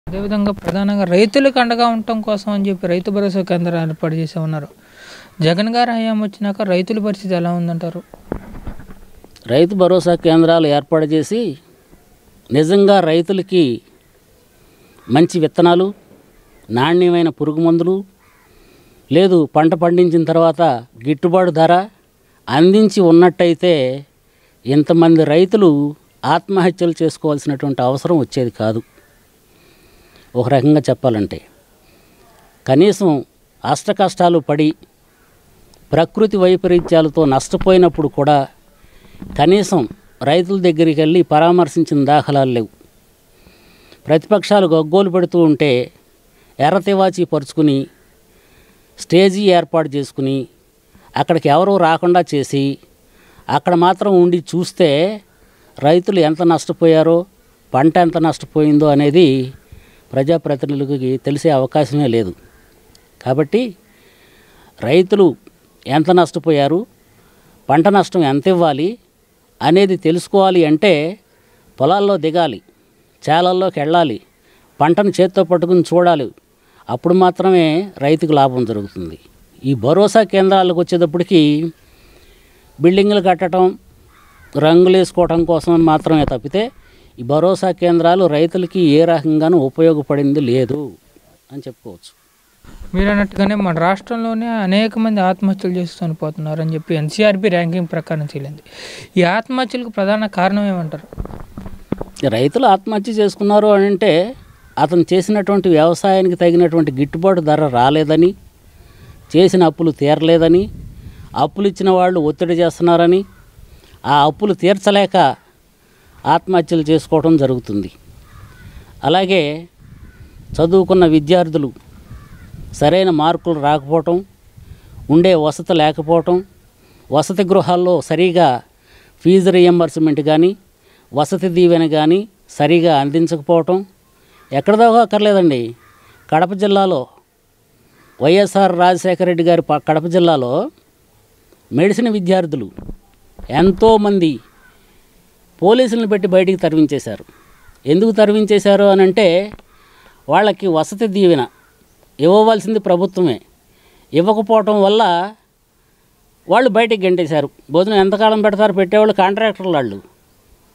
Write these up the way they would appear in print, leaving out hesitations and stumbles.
అదేవిధంగా ప్రధానంగా రైతులకు అండగా ఉండటం కోసం అని చెప్పి రైతు భరోసా కేంద్రాలు ఏర్పాటు చేసి ఉన్నారు. జగన్ గారి హయాం వచ్చినాక రైతుల పరిస్థితి ఎలా ఉందంటారు? రైతు భరోసా కేంద్రాలు ఏర్పాటు చేసి నిజంగా రైతులకి మంచి విత్తనాలు, నాణ్యమైన పురుగు మందులు, లేదు పంట పండించిన తర్వాత గిట్టుబాటు ధర అందించి ఉన్నట్టయితే ఇంతమంది రైతులు ఆత్మహత్యలు చేసుకోవాల్సినటువంటి అవసరం వచ్చేది కాదు. ఒక రకంగా చెప్పాలంటే కనీసం అష్టకష్టాలు పడి ప్రకృతి వైపరీత్యాలతో నష్టపోయినప్పుడు కూడా కనీసం రైతుల దగ్గరికి వెళ్ళి పరామర్శించిన దాఖలాలు లేవు. ప్రతిపక్షాలు గగ్గోలు పెడుతూ ఉంటే ఎర్రతివాచి పరుచుకుని స్టేజీ ఏర్పాటు చేసుకుని అక్కడికి ఎవరూ రాకుండా చేసి అక్కడ మాత్రం ఉండి చూస్తే రైతులు ఎంత నష్టపోయారో, పంట ఎంత నష్టపోయిందో అనేది ప్రజాప్రతినిధులకి తెలిసే అవకాశమే లేదు. కాబట్టి రైతులు ఎంత నష్టపోయారు, పంట నష్టం ఎంత ఇవ్వాలి అనేది తెలుసుకోవాలి అంటే పొలాల్లో దిగాలి, చేలల్లోకి వెళ్ళాలి, పంటను చేత్తో పట్టుకుని చూడాలి. అప్పుడు మాత్రమే రైతుకు లాభం జరుగుతుంది. ఈ భరోసా కేంద్రాలకు వచ్చేటప్పటికి బిల్డింగులు కట్టడం, రంగులు వేసుకోవడం కోసం మాత్రమే తప్పితే ఈ భరోసా కేంద్రాలు రైతులకి ఏ రకంగానూ ఉపయోగపడింది లేదు అని చెప్పుకోవచ్చు. మీరు అన్నట్టుగానే మన రాష్ట్రంలోనే అనేక మంది ఆత్మహత్యలు చేసి చనిపోతున్నారు అని చెప్పి ఎన్సీఆర్బీ ర్యాంకింగ్ ప్రకారం తేలింది. ఈ ఆత్మహత్యలకు ప్రధాన కారణం ఏమంటారు? రైతులు ఆత్మహత్య చేసుకున్నారు అని అంటే అతను చేసినటువంటి వ్యవసాయానికి తగినటువంటి గిట్టుబాటు ధర రాలేదని, చేసిన అప్పులు తీరలేదని, అప్పులు ఇచ్చిన వాళ్ళు ఒత్తిడి చేస్తున్నారని, ఆ అప్పులు తీర్చలేక ఆత్మహత్యలు చేసుకోవడం జరుగుతుంది. అలాగే చదువుకున్న విద్యార్థులు సరైన మార్కులు రాకపోవటం, ఉండే వసతి లేకపోవటం, వసతి గృహాల్లో సరిగా ఫీజు రియంబర్స్మెంట్ కానీ వసతి దీవెన కానీ సరిగా అందించకపోవటం. ఎక్కడదో అక్కర్లేదండి, కడప జిల్లాలో వైఎస్ఆర్ రాజశేఖర రెడ్డి గారి కడప జిల్లాలో మెడిసిన్ విద్యార్థులు ఎంతోమంది పోలీసులను పెట్టి బయటికి తరివించేశారు. ఎందుకు తరివించేశారు అని అంటే వాళ్ళకి వసతి దీవెన ఇవ్వవలసింది ప్రభుత్వమే, ఇవ్వకపోవటం వల్ల వాళ్ళు బయటికి గంటేశారు. భోజనం ఎంతకాలం పెడతారు? పెట్టేవాళ్ళు కాంట్రాక్టర్లు. వాళ్ళు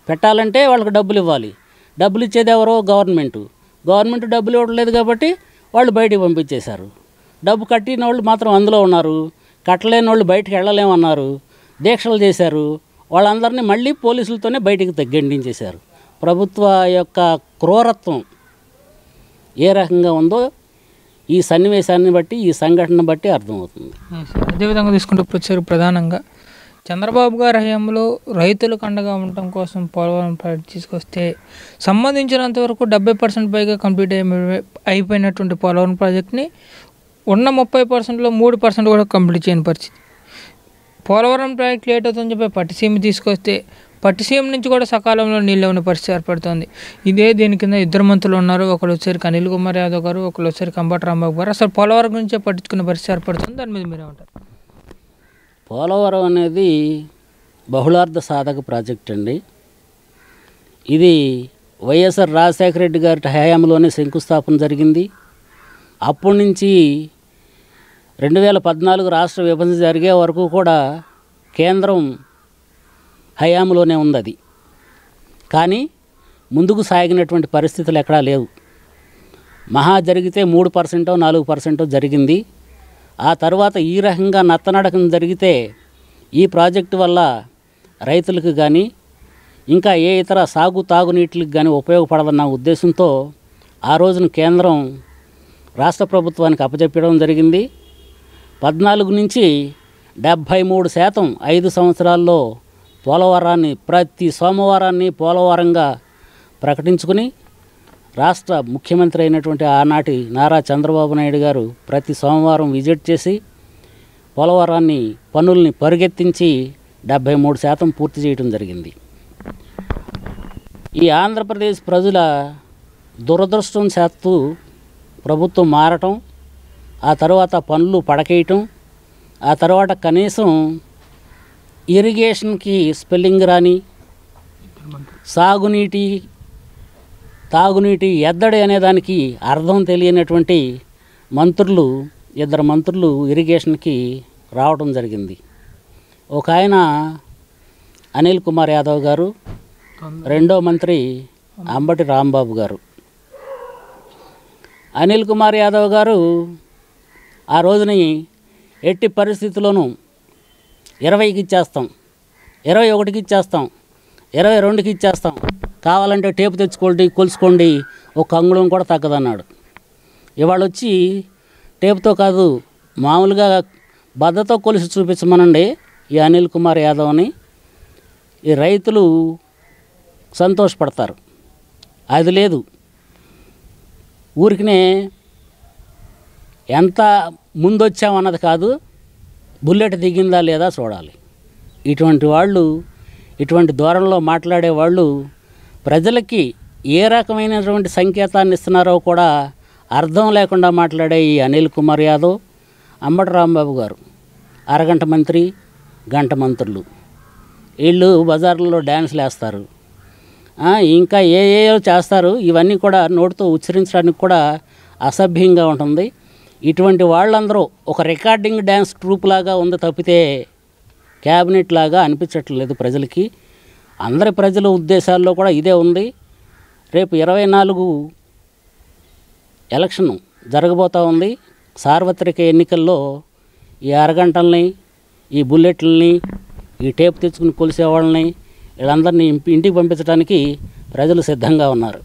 పెట్టాలంటే వాళ్ళకి డబ్బులు ఇవ్వాలి. డబ్బులు ఇచ్చేది ఎవరో? గవర్నమెంట్ డబ్బులు ఇవ్వట్లేదు కాబట్టి వాళ్ళు బయటికి పంపించేశారు. డబ్బు కట్టిన వాళ్ళు మాత్రం అందులో ఉన్నారు, కట్టలేని వాళ్ళు బయటికి వెళ్ళలేమన్నారు, దీక్షలు చేశారు. వాళ్ళందరినీ మళ్ళీ పోలీసులతోనే బయటికి గండించేశారు. ప్రభుత్వ యొక్క క్రూరత్వం ఏ రకంగా ఉందో ఈ సన్నివేశాన్ని బట్టి, ఈ సంఘటన బట్టి అర్థమవుతుంది. అదేవిధంగా తీసుకుంటే ఇప్పుడు వచ్చారు ప్రధానంగా చంద్రబాబు గారి హయాంలో రైతులకు అండగా ఉండటం కోసం పోలవరం ప్రాజెక్ట్ తీసుకొస్తే సంబంధించినంతవరకు 70% పైగా కంప్లీట్ అయిపోయినటువంటి పోలవరం ప్రాజెక్ట్ని ఉన్న 30%లో 3% కూడా కంప్లీట్ చేయని పరిస్థితి. పోలవరం ప్రాజెక్ట్ లేట్ అవుతుందని చెప్పి పట్టిసీమ తీసుకొస్తే పట్టిసీమ నుంచి కూడా సకాలంలో నీళ్ళు ఉన్న పరిస్థితి ఏర్పడుతుంది. దీని కింద ఇద్దరు మంత్రులు ఉన్నారు. ఒకళ్ళు వచ్చేసరికి అనిల్ కుమార్ యాదవ్ గారు, ఒకళ్ళు వచ్చేసరికి అంబటి రాంబాబు గారు. అసలు పోలవరం గురించే పట్టించుకునే పరిస్థితి ఏర్పడుతుంది. దాని మీద మీరేమంటారు? పోలవరం అనేది బహుళార్థ సాధక ప్రాజెక్ట్ అండి. ఇది వైఎస్ఆర్ రాజశేఖర రెడ్డి గారి హయాంలోనే శంకుస్థాపన జరిగింది. అప్పటి నుంచి 2014 రాష్ట్ర విభజన జరిగే వరకు కూడా కేంద్రం హయాంలోనే ఉంది అది. కానీ ముందుకు సాగినటువంటి పరిస్థితులు ఎక్కడా లేవు. మహా జరిగితే 3%, 4% జరిగింది. ఆ తర్వాత ఈ రకంగా నత్తనడకం జరిగితే ఈ ప్రాజెక్టు వల్ల రైతులకు కానీ ఇంకా ఏ ఇతర తాగునీటికి కానీ ఉపయోగపడదన్న ఉద్దేశంతో ఆ రోజున కేంద్రం రాష్ట్ర ప్రభుత్వానికి అప్పచెప్పడం జరిగింది. 14 నుంచి 73% 5 సంవత్సరాల్లో పోలవరాన్ని ప్రతి సోమవారాన్ని పోలవరంగా ప్రకటించుకుని రాష్ట్ర ముఖ్యమంత్రి అయినటువంటి ఆనాటి నారా చంద్రబాబు నాయుడు గారు ప్రతి సోమవారం విజిట్ చేసి పోలవరాన్ని పనుల్ని పరిగెత్తించి 73% పూర్తి చేయడం జరిగింది. ఈ ఆంధ్రప్రదేశ్ ప్రజల దురదృష్టం శాత్తు ప్రభుత్వం మారటం, ఆ తర్వాత పనులు పడకేయటం, ఆ తర్వాత కనీసం ఇరిగేషన్కి స్పెల్లింగ్ రాని, సాగునీటి తాగునీటి ఎద్దడి అనేదానికి అర్థం తెలియనటువంటి మంత్రులు, 2 మంత్రులు ఇరిగేషన్కి రావడం జరిగింది. ఒక ఆయన అనిల్ కుమార్ యాదవ్ గారు, రెండో మంత్రి అంబటి రాంబాబు గారు. అనిల్ కుమార్ యాదవ్ గారు ఆ రోజుని ఎట్టి పరిస్థితుల్లోనూ 20కి ఇచ్చేస్తాం, 21కి ఇచ్చేస్తాం, 22కి ఇచ్చేస్తాం, కావాలంటే టేపు తెచ్చుకోండి, కొలుసుకోండి, ఒక అంగుళం కూడా తగ్గదన్నాడు. ఇవాళ వచ్చి టేపుతో కాదు, మామూలుగా బద్దతో కొలిసి చూపించమనండి ఈ అనిల్ కుమార్ యాదవ్ని, ఈ రైతులు సంతోషపడతారు. అది లేదు, ఊరికినే ఎంత ముందొచ్చామన్నది కాదు, బుల్లెట్ దిగిందా లేదా చూడాలి. ఇటువంటి వాళ్ళు, ఇటువంటి ధోరణిలో మాట్లాడే వాళ్ళు ప్రజలకి ఏ రకమైనటువంటి సంకేతాన్ని ఇస్తున్నారో కూడా అర్థం లేకుండా మాట్లాడే ఈ అనిల్ కుమార్ యాదవ్, అంబటి రాంబాబు గారు అరగంట మంత్రి, గంట మంత్రులు, వీళ్ళు బజార్లలో డ్యాన్స్లు వేస్తారు, ఇంకా ఏయో చేస్తారు. ఇవన్నీ కూడా నోటితో ఉచ్చరించడానికి కూడా అసభ్యంగా ఉంటుంది. ఇటువంటి వాళ్ళందరూ ఒక రికార్డింగ్ డ్యాన్స్ ట్రూప్ లాగా ఉంది తప్పితే క్యాబినెట్ లాగా అనిపించట్లేదు ప్రజలకి. అందరి ప్రజల ఉద్దేశాల్లో కూడా ఇదే ఉంది. రేపు 24 ఎలక్షన్ జరగబోతూ ఉంది. సార్వత్రిక ఎన్నికల్లో ఈ అరగంటల్ని, ఈ బుల్లెట్లని, ఈ టేప్ తెచ్చుకుని కొలిసేవాళ్ళని, వీళ్ళందరినీ ఇంటికి పంపించడానికి ప్రజలు సిద్ధంగా ఉన్నారు.